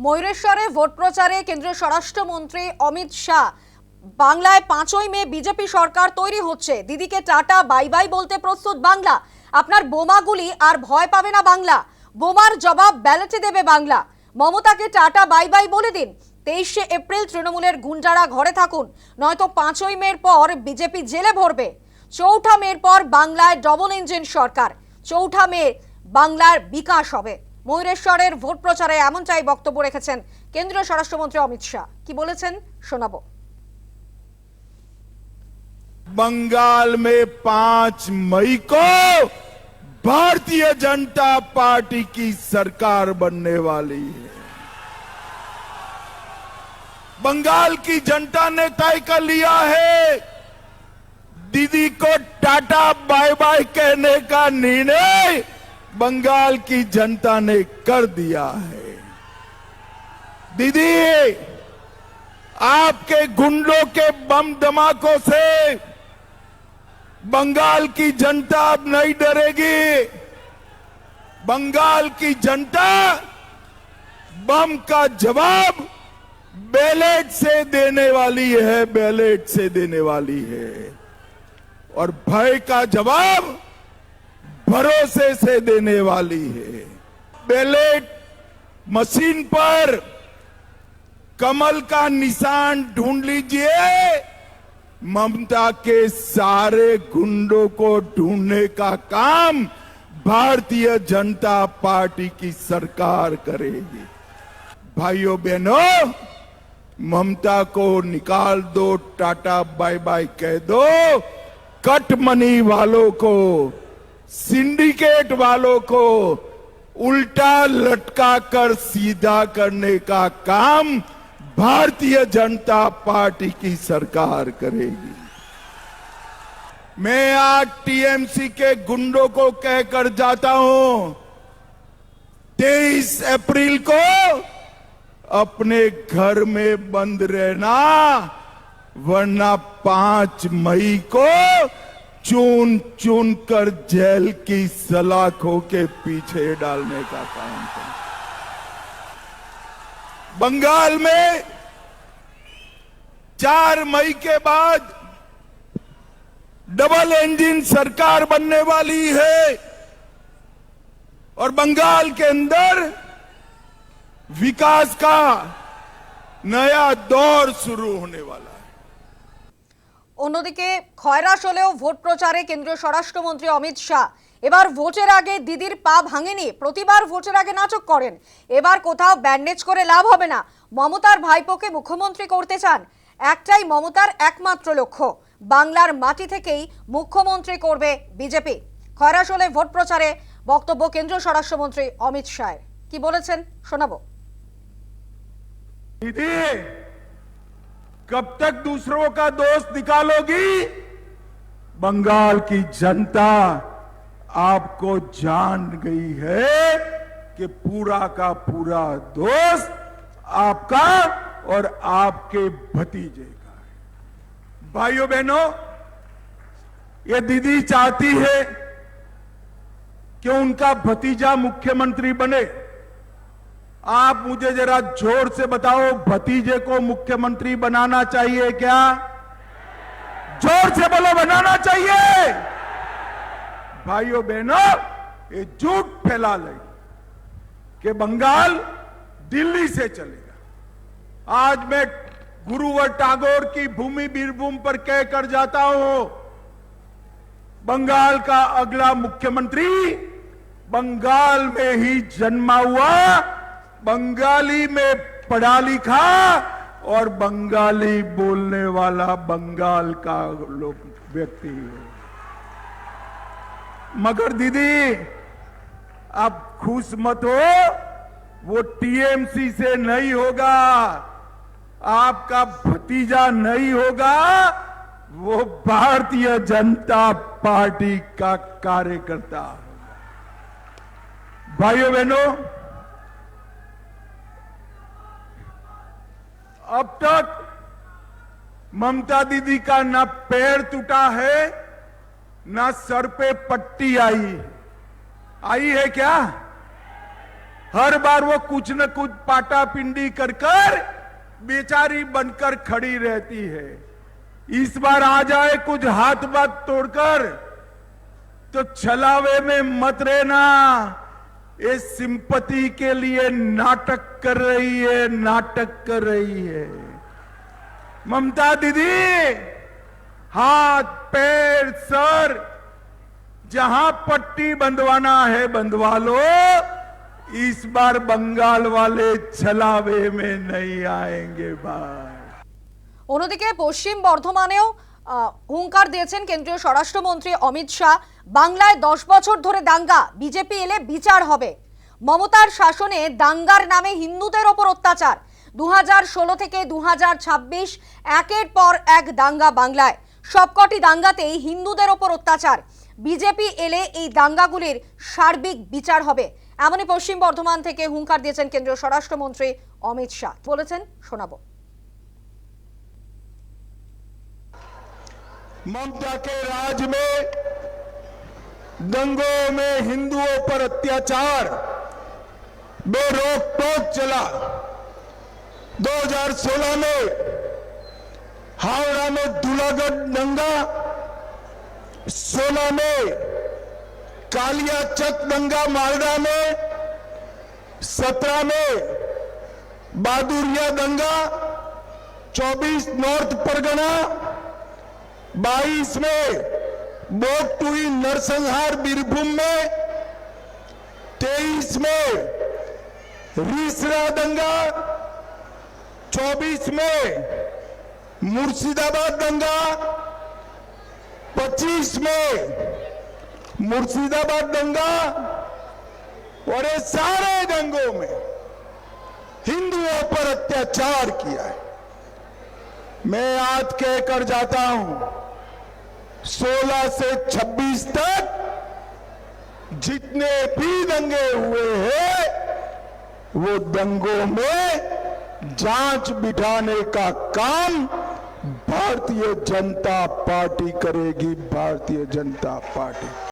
ময়ূরেশ্বরে vote প্রচারে কেন্দ্রীয় স্বরাষ্ট্রমন্ত্রী অমিত শাহ বাংলায় 5ই মে বিজেপি সরকার তৈরি হচ্ছে, দিদিকে টাটা বাই বাই বলতে প্রস্তুত বাংলা। আপনার বোমাগুলি আর ভয় পাবে না বাংলা, বোমার জবাব ব্যালটে দেবে বাংলা। মমতাকে টাটা বাই বাই বলে দিন। 23শে এপ্রিল তৃণমূলের গুন্ডারা ঘরে থাকুন, নয়তো 5ই মের পর বিজেপি জেলে ভরবে। 4ঠা মের পর বাংলায় ডবল ইঞ্জিন সরকার, 4ঠা মে বাংলার বিকাশ হবে। ময়ূরেশ্বরের ভোট প্রচারে এমনটাই বক্তব্য রেখেছেন কেন্দ্রীয় স্বরাষ্ট্রমন্ত্রী অমিত শাহ। কি বলেছেন শোনাবো। बंगाल में 5 मई को भारतीय जनता पार्टी की सरकार बनने वाली है। बंगाल की जनता ने तय कर लिया है, दीदी को टाटा बाय बाय कहने का निर्णय बंगाल की जनता ने कर दिया है। दीदी, आपके गुंडों के बम धमाकों से बंगाल की जनता अब नहीं डरेगी। बंगाल की जनता बम का जवाब बैलेट से देने वाली है, बैलेट से देने वाली है। और भय का जवाब भरोसे से देने वाली है। बैलेट मशीन पर कमल का निशान ढूंढ लीजिए, ममता के सारे गुंडों को ढूंढने का काम भारतीय जनता पार्टी की सरकार करेगी। भाइयों बहनों, ममता को निकाल दो, टाटा बाय बाय कह दो। कट मनी वालों को, सिंडिकेट वालों को उल्टा लटका कर सीधा करने का काम भारतीय जनता पार्टी की सरकार करेगी। मैं आज टीएमसी के गुंडों को कहकर जाता हूं, 23 अप्रैल को अपने घर में बंद रहना, वरना 5 मई को चुन चुन कर जेल की सलाखों के पीछे डालने का काम करें। बंगाल में 4 मई के बाद डबल इंजन सरकार बनने वाली है और बंगाल के अंदर विकास का नया दौर शुरू होने वाला है। অন্যদিকে খয়রাশোলেও ভোট প্রচারে কেন্দ্রীয় স্বরাষ্ট্রমন্ত্রী অমিত শাহ। এবার ভোটের আগে দিদির পা ভাঙেনি, প্রতিবার ভোটের আগে নাটক করেন। এবার কোথাও ব্যান্ডেজ করে লাভ হবে না, মমতার ভাইপোকে মুখ্যমন্ত্রী করতে চান। একটাই মমতার একমাত্র লক্ষ্য, বাংলার মাটি থেকেই মুখ্যমন্ত্রী করবে বিজেপি। খয়রাশোলে ভোট প্রচারে বক্তব্য কেন্দ্রীয় স্বরাষ্ট্রমন্ত্রী অমিত শাহের। কি বলেছেন শোনাবো। दीदी, कब तक दूसरों का दोस्त निकालोगी? बंगाल की जनता आपको जान गई है कि पूरा का पूरा दोस्त आपका और आपके भतीजे का है। भाइयों बहनों, ये दीदी चाहती है कि उनका भतीजा मुख्यमंत्री बने। आप मुझे जरा जोर से बताओ, भतीजे को मुख्यमंत्री बनाना चाहिए क्या? जोर से बोलो, बनाना चाहिए। भाइयों बहनों, ये झूठ फैला ले कि बंगाल दिल्ली से चलेगा। आज मैं गुरुवर टैगोर की भूमि बीरभूम पर कहकर जाता हूं, बंगाल का अगला मुख्यमंत्री बंगाल में ही जन्मा हुआ, बंगाली में पढ़ा लिखा और बंगाली बोलने वाला बंगाल का व्यक्ति है। मगर दीदी, आप खुश मत हो, वो टीएमसी से नहीं होगा, आपका भतीजा नहीं होगा, वो भारतीय जनता पार्टी का कार्यकर्ता। भाइयों बहनों, अब तक ममता दीदी का ना पैर टूटा है, ना सर पे पट्टी आई है क्या? हर बार वो कुछ न कुछ पाटापिंडी कर कर बेचारी बनकर खड़ी रहती है। इस बार आ जाए कुछ हाथ बात तोड़कर तो छलावे में मत रहना। ये सिंपैथी के लिए नाटक कर रही है, नाटक कर रही है। ममता दीदी, हाथ पैर सर जहां पट्टी बंधवाना है बंधवा लो। इस बार बंगाल वाले छलावे में नहीं आएंगे भाई। অন্যদিকে পশ্চিম বর্ধমানেও হুঙ্কার দিয়েছেন কেন্দ্রীয় স্বরাষ্ট্রমন্ত্রী অমিত শাহ। বাংলায় 10 বছর ধরে দাঙ্গা, বিজেপি এলে বিচার হবে। মমতার শাসনে দাঙ্গার নামে হিন্দুদের ওপর অত্যাচার। 2016 থেকে 2026 একের পর এক দাঙ্গা বাংলায়। সবকটি দাঙ্গাতেই হিন্দুদের ওপর অত্যাচার। বিজেপি এলে এই দাঙ্গাগুলির সার্বিক বিচার হবে, এমনই পশ্চিম বর্ধমান থেকে হুঙ্কার দিয়েছেন কেন্দ্রীয় স্বরাষ্ট্রমন্ত্রী অমিত শাহ। বলেছেন, শোনাবো। ममता के राज में दंगों में हिंदुओं पर अत्याचार बेरोक टोक चला। 2016 में हावड़ा में दूलागढ़ दंगा, 16 में कालियाचक दंगा मालदा में, 17 में बहादुरिया दंगा, 24 नॉर्थ परगना, 22 में बोगटुई नरसंहार बीरभूम में, 23 में रीसरा दंगा, 24 में मुर्शिदाबाद दंगा, 25 में मुर्शिदाबाद दंगा। और ये सारे दंगों में हिंदुओं पर अत्याचार किया है। मैं आज कहकर जाता हूं, 16 से 26 तक जितने भी दंगे हुए हैं वो दंगों में जांच बिठाने का काम भारतीय जनता पार्टी करेगी। भारतीय जनता पार्टी।